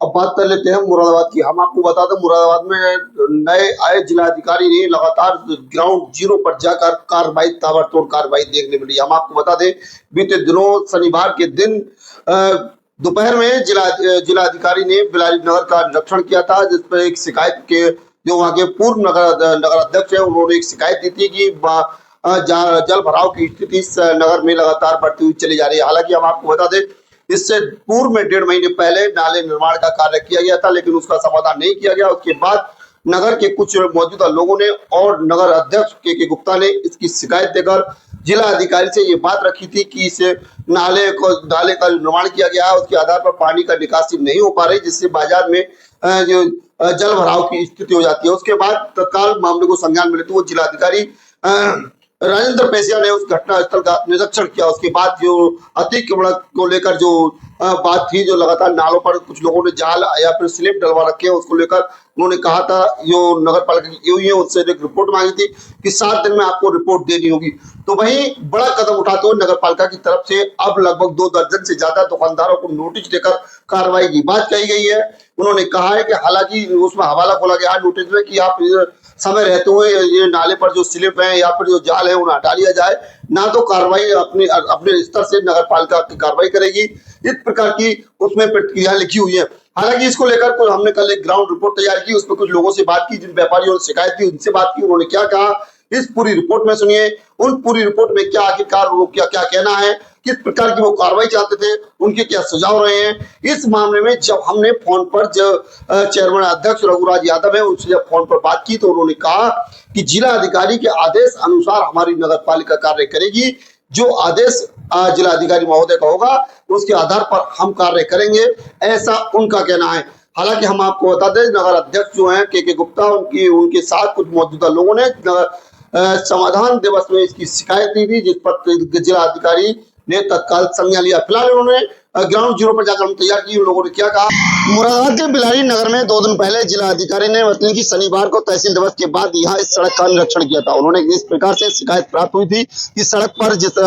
अब बात कर लेते हैं मुरादाबाद की। हम आपको बता दें, मुरादाबाद में नए आए जिलाधिकारी ने लगातार ग्राउंड जीरो पर जाकर कार्रवाई, ताबड़तोड़ कार्रवाई देखने मिली। हम आपको बता दें, बीते दिनों शनिवार के दिन दोपहर में जिलाधिकारी ने बिलारी नगर का निरीक्षण किया था, जिस पर एक शिकायत के जो वहाँ के पूर्व नगर अध्यक्ष है, उन्होंने एक शिकायत दी थी कि जल भराव की स्थिति इस नगर में लगातार बढ़ती हुई चली जा रही है। हालांकि हम आपको बता दें, इससे पूर्व में 1.5 महीने पहले नाले निर्माण का कार्य किया गया था, लेकिन उसका समाधान नहीं किया गया। उसके बाद नगर के कुछ मौजूदा लोगों ने और नगर अध्यक्ष के गुप्ता ने इसकी शिकायत देकर जिला अधिकारी से ये बात रखी थी कि इस नाले का निर्माण किया गया है, उसके आधार पर पानी का निकासी नहीं हो पा रही, जिससे बाजार में जो जल भराव की स्थिति हो जाती है। उसके बाद तत्काल मामले को संज्ञान में लेते हुए जिलाधिकारी राजेंद्र पेसिया ने उस घटना स्थल का निरीक्षण किया। उसके बाद जो अतिक्रमण को लेकर जो बात थी, जो लगातार नालों पर कुछ लोगों ने जाल या फिर स्लिप डलवा रखे हैं, उसको लेकर उन्होंने कहा था, जो नगर पालिका की हुई है उससे एक रिपोर्ट मांगी थी कि 7 दिन में आपको रिपोर्ट देनी होगी। तो वहीं बड़ा कदम उठाते हुए नगर पालिका की तरफ से अब लगभग 2 दर्जन से ज्यादा दुकानदारों को नोटिस देकर कार्रवाई की बात कही गई है। उन्होंने कहा है कि हालांकि उसमें हवाला खोला गया है नोटिस में कि आप समय रहते हुए ये नाले पर जो स्लिप है या फिर जो जाल है उन्हें हटा लिया जाए, ना तो कार्रवाई अपने स्तर से नगर पालिका की कार्रवाई करेगी। इस प्रकार की उसमें प्रतिक्रिया लिखी हुई है। हालांकि इसको लेकर हमने कल एक ग्राउंड रिपोर्ट तैयार की, उसमें कुछ लोगों से बात की, जिन व्यापारियों ने शिकायत की उनसे बात की, उन्होंने क्या कहा इस पूरी रिपोर्ट में सुनिए। उन पूरी रिपोर्ट में क्या आखिरकार वो क्या कहना है, किस प्रकार की वो कार्रवाई चाहते थे, उनके क्या सुझाव रहे हैं। इस मामले में जब हमने फोन पर चेयरमैन अध्यक्ष रघुराज यादव है उनसे जब फोन पर बात की, तो उन्होंने कहा कि जिला अधिकारी के आदेश अनुसार हमारी नगर पालिका कार्य करेगी। जो आदेश जिलाधिकारी महोदय का होगा उसके आधार पर हम कार्य करेंगे, ऐसा उनका कहना है। हालांकि हम आपको बता दें, नगर अध्यक्ष जो हैं के गुप्ता, उनके साथ कुछ मौजूदा लोगों ने समाधान दिवस में इसकी शिकायत दी थी, जिस पर जिलाधिकारी ने तत्काल संज्ञान लिया। फिलहाल उन्होंने ग्राउंड जीरो पर जाकर हम तैयार की। उन लोगों ने क्या कहा, मुरादाबाद के बिलारी नगर में 2 दिन पहले जिला अधिकारी ने मतलब कि शनिवार को तहसील दिवस के बाद यहाँ इस सड़क का निरीक्षण किया था। उन्होंने इस प्रकार से शिकायत प्राप्त हुई थी कि सड़क पर जिस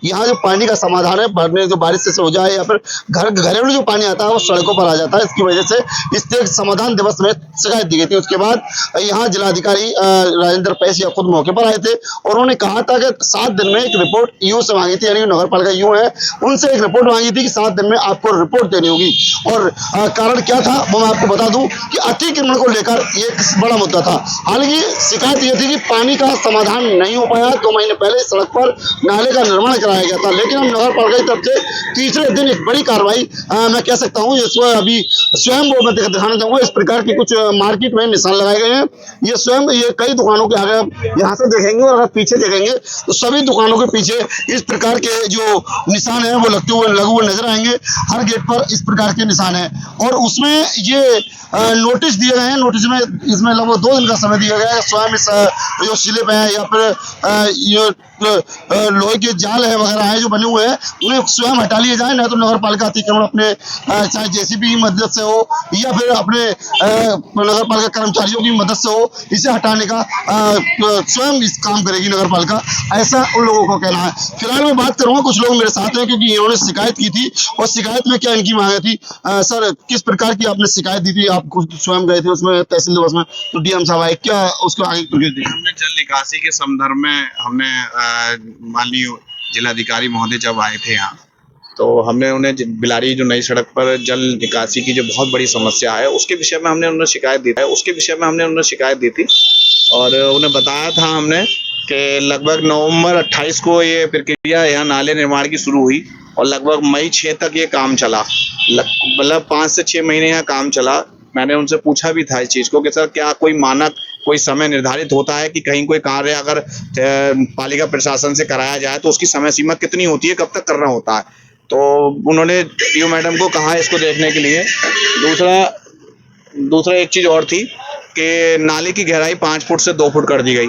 यहाँ जो पानी का समाधान है, भरने जो बारिश से हो जाए या फिर घरेलू जो पानी आता है वो सड़कों पर आ जाता है, इसकी वजह से इस समाधान दिवस में शिकायत दी गई थी। उसके बाद यहाँ जिलाधिकारी राजेंद्र पैसिया खुद मौके पर आए थे और उन्होंने कहा था कि 7 दिन में एक रिपोर्ट ईओ से मांगी थी, यानी नगर पालिका ईओ है, उनसे एक रिपोर्ट मांगी थी कि 7 दिन में आपको रिपोर्ट देनी होगी। और कारण क्या था वो मैं आपको बता दूं कि अतिक्रमण को लेकर ये एक बड़ा मुद्दा था। हालांकि शिकायत ये थी कि पानी का समाधान नहीं हो पाया। 2 महीने पहले सड़क पर नाले का निर्माण कराया गया था, लेकिन हम नगर पालिका की तरफ से तीसरे दिन एक बड़ी कार्रवाई मैं कह सकता हूँ, अभी स्वयं वो मैं दिखाना चाहूंगा। इस प्रकार के कुछ मार्केट में निशान लगाए गए हैं। ये स्वयं ये कई दुकानों के आगे यहाँ से देखेंगे और अगर पीछे देखेंगे तो सभी दुकानों के पीछे इस प्रकार के जो निशान है वो लगे हुए नजर आएंगे। हर गेट पर इस प्रकार के निशान है और उसमें ये नोटिस दिए गए हैं। नोटिस में इसमें लगभग 2 दिन का समय दिया गया है। स्वयं इस जो स्लिप है या फिर लोहे के जाल है वगैरह है जो बने हुए हैं, उन्हें स्वयं हटा लिए जाए, ना तो नगर पालिका अतिक्रमण अपने चाहे जेसीबी की मदद से हो या फिर अपने नगर पालिका कर्मचारियों की मदद से हो, इसे हटाने का स्वयं इस काम करेगी नगर पालिका, ऐसा उन लोगों को कहना है। फिलहाल मैं बात करूंगा, कुछ लोग मेरे साथ हैं क्योंकि इन्होंने शिकायत की थी और शिकायत में क्या इनकी मांगे थी। सर, किस प्रकार की आपने शिकायत दी थी? आप स्वयं गए थे उसमें तहसील दिवस में, तो डीएम साहब आए, क्या उसको आगे हमने जल निकासी के संदर्भ में हमने माननीय जिलाधिकारी महोदय जब आए थे यहाँ, तो हमने उन्हें बिलारी जो नई सड़क पर जल निकासी की जो बहुत बड़ी समस्या है उसके विषय में हमने उन्हें शिकायत दी थी और उन्हें बताया था हमने कि लगभग नवंबर 28 को ये प्रक्रिया यहाँ नाले निर्माण की शुरू हुई और लगभग मई 6 तक ये काम चला, मतलब 5 से 6 महीने यहाँ काम चला। मैंने उनसे पूछा भी था इस चीज़ को कि सर क्या कोई मानक, कोई समय निर्धारित होता है कि कहीं कोई कार्य अगर पालिका प्रशासन से कराया जाए तो उसकी समय सीमा कितनी होती है, कब तक करना होता है? तो उन्होंने ईओ मैडम को कहा इसको देखने के लिए। दूसरा एक चीज़ और थी कि नाले की गहराई 5 फुट से 2 फुट कर दी गई।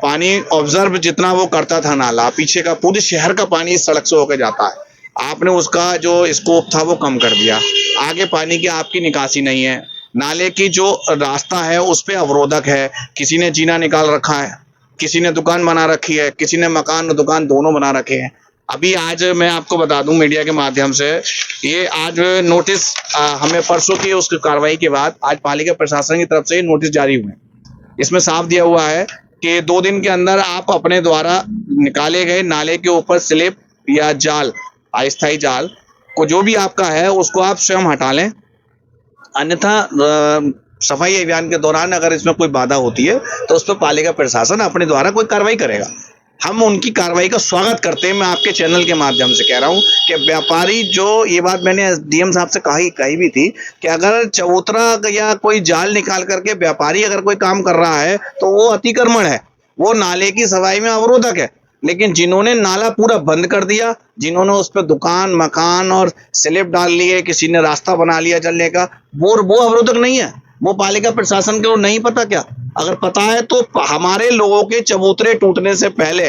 पानी ऑब्जर्व जितना वो करता था नाला, पीछे का पूरे शहर का पानी इस सड़क से होकर जाता है, आपने उसका जो स्कोप था वो कम कर दिया। आगे पानी की आपकी निकासी नहीं है, नाले की जो रास्ता है उस पे अवरोधक है, किसी ने जीना निकाल रखा है, किसी ने दुकान बना रखी है, किसी ने मकान और दुकान दोनों बना रखे हैं। अभी आज मैं आपको बता दूं मीडिया के माध्यम से, ये आज नोटिस हमें परसों की उस कार्रवाई के बाद आज पालिका प्रशासन की तरफ से नोटिस जारी हुए। इसमें साफ दिया हुआ है कि 2 दिन के अंदर आप अपने द्वारा निकाले गए नाले के ऊपर स्लिप या जाल, अस्थायी जाल को जो भी आपका है उसको आप स्वयं हटा लें, अन्यथा सफाई अभियान के दौरान अगर इसमें कोई बाधा होती है तो उस पर पालिका प्रशासन अपने द्वारा कोई कार्रवाई करेगा। हम उनकी कार्रवाई का स्वागत करते हैं। मैं आपके चैनल के माध्यम से कह रहा हूं कि व्यापारी जो, ये बात मैंने डीएम साहब से कही भी थी कि अगर चबूतरा या कोई जाल निकाल करके व्यापारी अगर कोई काम कर रहा है तो वो अतिक्रमण है, वो नाले की सफाई में अवरोधक है। लेकिन जिन्होंने नाला पूरा बंद कर दिया, जिन्होंने उस पर दुकान मकान और स्लिप डाल लिए, किसी ने रास्ता बना लिया चलने का, वो अवरोधक नहीं है। वो पालिका प्रशासन को नहीं पता क्या? अगर पता है तो हमारे लोगों के चबूतरे टूटने से पहले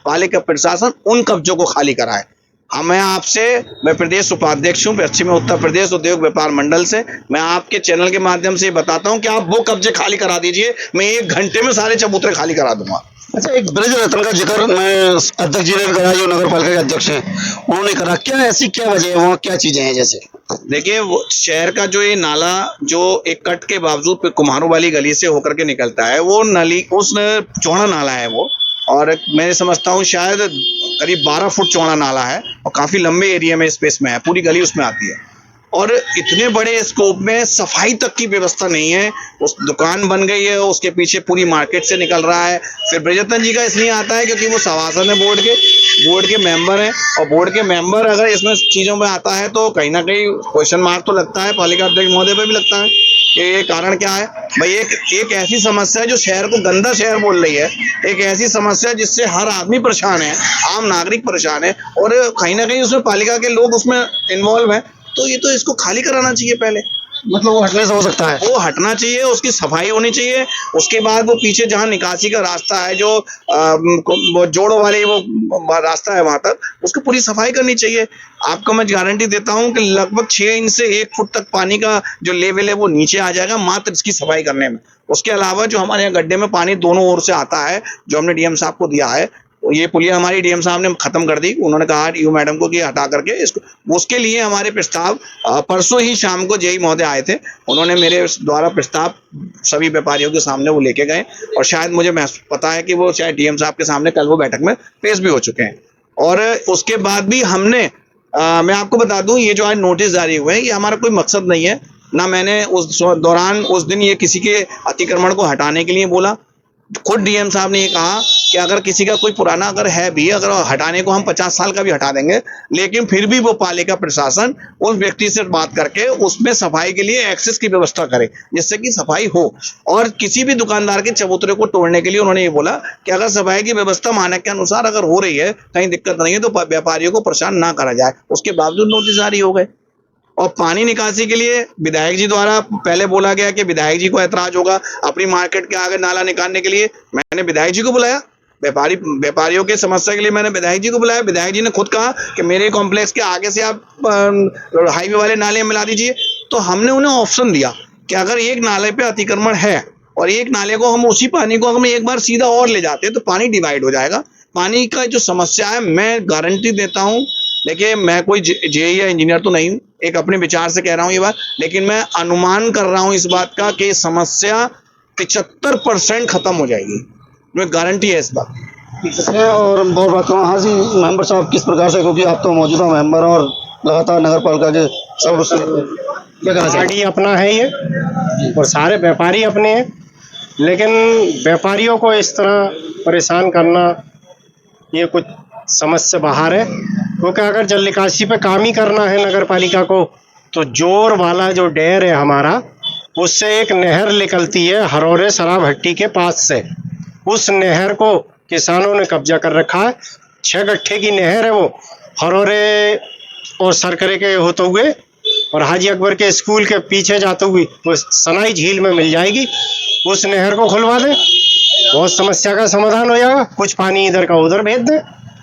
पालिका प्रशासन उन कब्जों को खाली कराए। मैं प्रदेश उपाध्यक्ष हूँ पश्चिमी उत्तर प्रदेश उद्योग व्यापार मंडल से। मैं आपके चैनल के माध्यम से बताता हूँ कि आप वो कब्जे खाली करा दीजिए, मैं 1 घंटे में सारे चबूतरे खाली करा दूंगा। अच्छा, एक ब्रज रत्न का जिक्र मैं अध्यक्ष जी ने करा, जो नगर पालिका के अध्यक्ष हैं उन्होंने करा, क्या ऐसी क्या वजह है, वहाँ क्या चीजें हैं? जैसे देखिए, वो शहर का जो ये नाला जो एक कट के बावजूद कुम्हारों वाली गली से होकर के निकलता है, वो नली उस चौड़ा नाला है वो, और मैं समझता हूँ शायद करीब 12 फुट चौड़ा नाला है और काफी लंबे एरिया में स्पेस में है, पूरी गली उसमें आती है और इतने बड़े स्कोप में सफाई तक की व्यवस्था नहीं है। उस दुकान बन गई है, उसके पीछे पूरी मार्केट से निकल रहा है। फिर ब्रजरत्न जी का इसलिए आता है क्योंकि वो सभासद है, बोर्ड के मेंबर हैं, और बोर्ड के मेंबर अगर इसमें चीजों में आता है तो कहीं ना कहीं क्वेश्चन मार्क तो लगता है, पालिका अध्यक्ष महोदय पे भी लगता है कि ये कारण क्या है भाई। एक ऐसी समस्या है जो शहर को गंदा शहर बोल रही है, एक ऐसी समस्या जिससे हर आदमी परेशान है, आम नागरिक परेशान है, और कहीं ना कहीं उसमें पालिका के लोग उसमें इन्वॉल्व हैं, तो ये तो इसको खाली कराना चाहिए पहले। मतलब वो हटने से हो सकता है, वो हटना चाहिए, उसकी सफाई होनी चाहिए। उसके बाद वो पीछे जहाँ निकासी का रास्ता है, जो जोड़ों वाले वो रास्ता है, वहां तक उसको पूरी सफाई करनी चाहिए। आपको मैं गारंटी देता हूँ कि लगभग 6 इंच से 1 फुट तक पानी का जो लेवल है वो नीचे आ जाएगा मात्र इसकी सफाई करने में। उसके अलावा जो हमारे यहाँ गड्ढे में पानी दोनों ओर से आता है, जो हमने डीएम साहब को दिया है, ये पुलिया हमारी डीएम साहब ने खत्म कर दी। उन्होंने कहा यू मैडम को कि हटा करके इसको, उसके लिए हमारे प्रस्ताव परसों ही शाम को जेई महोदय आए थे, उन्होंने मेरे द्वारा प्रस्ताव सभी व्यापारियों के सामने वो लेके गए, और शायद मुझे पता है कि वो शायद डीएम साहब के सामने कल वो बैठक में पेश भी हो चुके हैं। और उसके बाद भी हमने मैं आपको बता दूं, ये जो आज नोटिस जारी हुए हैं, ये हमारा कोई मकसद नहीं है, ना मैंने उस दौरान उस दिन ये किसी के अतिक्रमण को हटाने के लिए बोला। खुद डीएम साहब ने ये कहा कि अगर किसी का कोई पुराना अगर है भी, अगर हटाने को हम 50 साल का भी हटा देंगे, लेकिन फिर भी वो पालिका प्रशासन उस व्यक्ति से बात करके उसमें सफाई के लिए एक्सेस की व्यवस्था करे, जिससे कि सफाई हो। और किसी भी दुकानदार के चबूतरे को तोड़ने के लिए उन्होंने ये बोला कि अगर सफाई की व्यवस्था मानक के अनुसार अगर हो रही है, कहीं दिक्कत नहीं है, तो व्यापारियों को परेशान ना करा जाए। उसके बावजूद नोटिस जारी हो गए। और पानी निकासी के लिए विधायक जी द्वारा पहले बोला गया कि विधायक जी को ऐतराज होगा अपनी मार्केट के आगे नाला निकालने के लिए। मैंने विधायक जी को बुलाया, व्यापारियों के समस्या के लिए मैंने विधायक जी को बुलाया। विधायक जी ने खुद कहा कि मेरे कॉम्प्लेक्स के आगे से आप हाईवे वाले नाले मिला दीजिए। तो हमने उन्हें ऑप्शन दिया कि अगर एक नाले पे अतिक्रमण है और एक नाले को हम उसी पानी को हम एक बार सीधा और ले जाते हैं तो पानी डिवाइड हो जाएगा। पानी का जो समस्या है, मैं गारंटी देता हूँ, देखिए मैं कोई जेई या इंजीनियर तो नहीं हूँ, एक अपने विचार से कह रहा हूँ ये बात, लेकिन मैं अनुमान कर रहा हूँ इस बात का कि समस्या 75% खत्म हो जाएगी, मुझे गारंटी है इस बात। और बहुत बात कहूँ, हाँ जी मेंबर साहब किस प्रकार से, क्योंकि आप तो मौजूदा मेंबर और लगातार नगर पालिका के सब क्या कहना चाहिए? पार्टी अपना है ये, और सारे व्यापारी अपने हैं, लेकिन व्यापारियों को इस तरह परेशान करना ये कुछ समझ से बाहर है। क्योंकि अगर जल निकासी पे काम ही करना है नगर पालिका को, तो जोर वाला जो डेर है हमारा, उससे एक नहर निकलती है हरोरे शराब हट्टी के पास से। उस नहर को किसानों ने कब्जा कर रखा है। 6 गट्ठे की नहर है वो, हरोरे और सरकरे के होते हुए और हाजी अकबर के स्कूल के पीछे जाते हुए वो सनाई झील में मिल जाएगी। उस नहर को खुलवा दें, बहुत समस्या का समाधान हो जाएगा। कुछ पानी इधर का उधर भेज दें।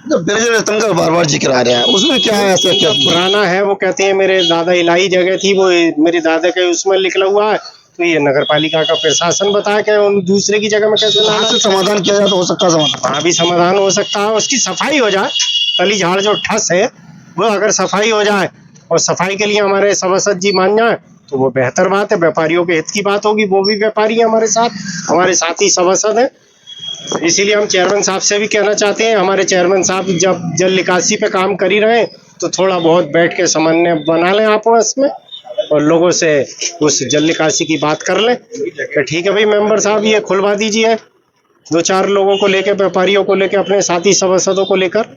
तो ब्रज रत्न का बार बार जिक्र आ रहा है, उसमें क्या है ऐसा? क्या पुराना है, वो कहते हैं मेरे दादा इलाही जगह थी, वो मेरे दादा के उसमें निकला हुआ है, तो ये नगर पालिका का प्रशासन बताया कि उन दूसरे की जगह में कैसे समाधान किया जाए तो हो सकता है समाधान? वहाँ भी समाधान हो सकता है, उसकी सफाई हो जाए तली झाड़ जो ठस है वो अगर सफाई हो जाए और सफाई के लिए हमारे सभासद जी मान जाए तो वो बेहतर बात है, व्यापारियों के हित की बात होगी। वो भी व्यापारी है हमारे साथ ही सभासद हैं। इसीलिए हम चेयरमैन साहब से भी कहना चाहते हैं, हमारे चेयरमैन साहब जब जल निकासी पे काम कर ही रहे हैं तो थोड़ा बहुत बैठ के समन्वय बना लें आपस में और लोगों से उस जल निकासी की बात कर लें कि ठीक है भाई मेंबर साहब ये खुलवा दीजिए, 2-4 लोगों को लेकर, व्यापारियों को लेकर, अपने साथी सभासदों को लेकर।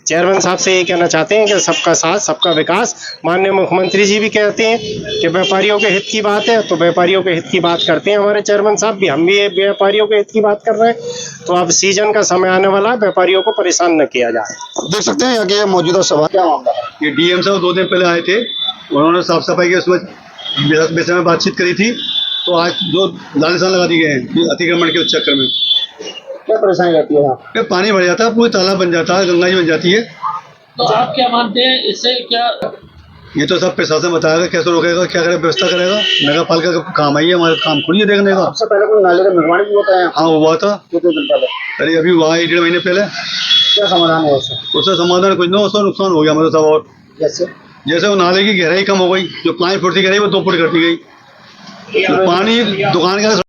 चेयरमैन साहब से ये कहना चाहते हैं कि सबका साथ सबका विकास। माननीय मुख्यमंत्री जी भी कहते हैं कि व्यापारियों के हित की बात है, तो व्यापारियों के हित की बात करते हैं हमारे चेयरमैन साहब भी, हम भी व्यापारियों के हित की बात कर रहे हैं। तो अब सीजन का समय आने वाला है, व्यापारियों को परेशान न किया जाए। देख सकते हैं यहाँ के मौजूदा सभा क्या मामला है। ये डीएम साहब 2 दिन पहले आए थे, उन्होंने साफ सफाई के उसमें विषय में बातचीत करी थी, तो आज जो लालिसान लगा दिए हैं अतिक्रमण के उस चक्कर में क्या परेशानी रहती है यहाँ? ये पानी भर जाता है, पूरी तालाब बन जाता है, गंगा जी बन जाती है। तो आप क्या मानते हैं इससे क्या? ये तो सब प्रशासन बताएगा कैसे रोकेगा, क्या करेगा, व्यवस्था करेगा। नगर पालिका का काम है, हमारा काम खुद ही देखने का। सबसे पहले कोई नाले का निर्माण भी होता है? हाँ हुआ था, कितने दिन पहले? अरे अभी हुआ है 1.5 महीने पहले। क्या समाधान है उससे? उसका समाधान कुछ ना, उसका नुकसान हो गया मतलब सब। और जैसे वो नाले की गहराई कम हो गई, जो 5 फुट की गहराई वो 2 फुट कर दी गई, तो पानी दुकान के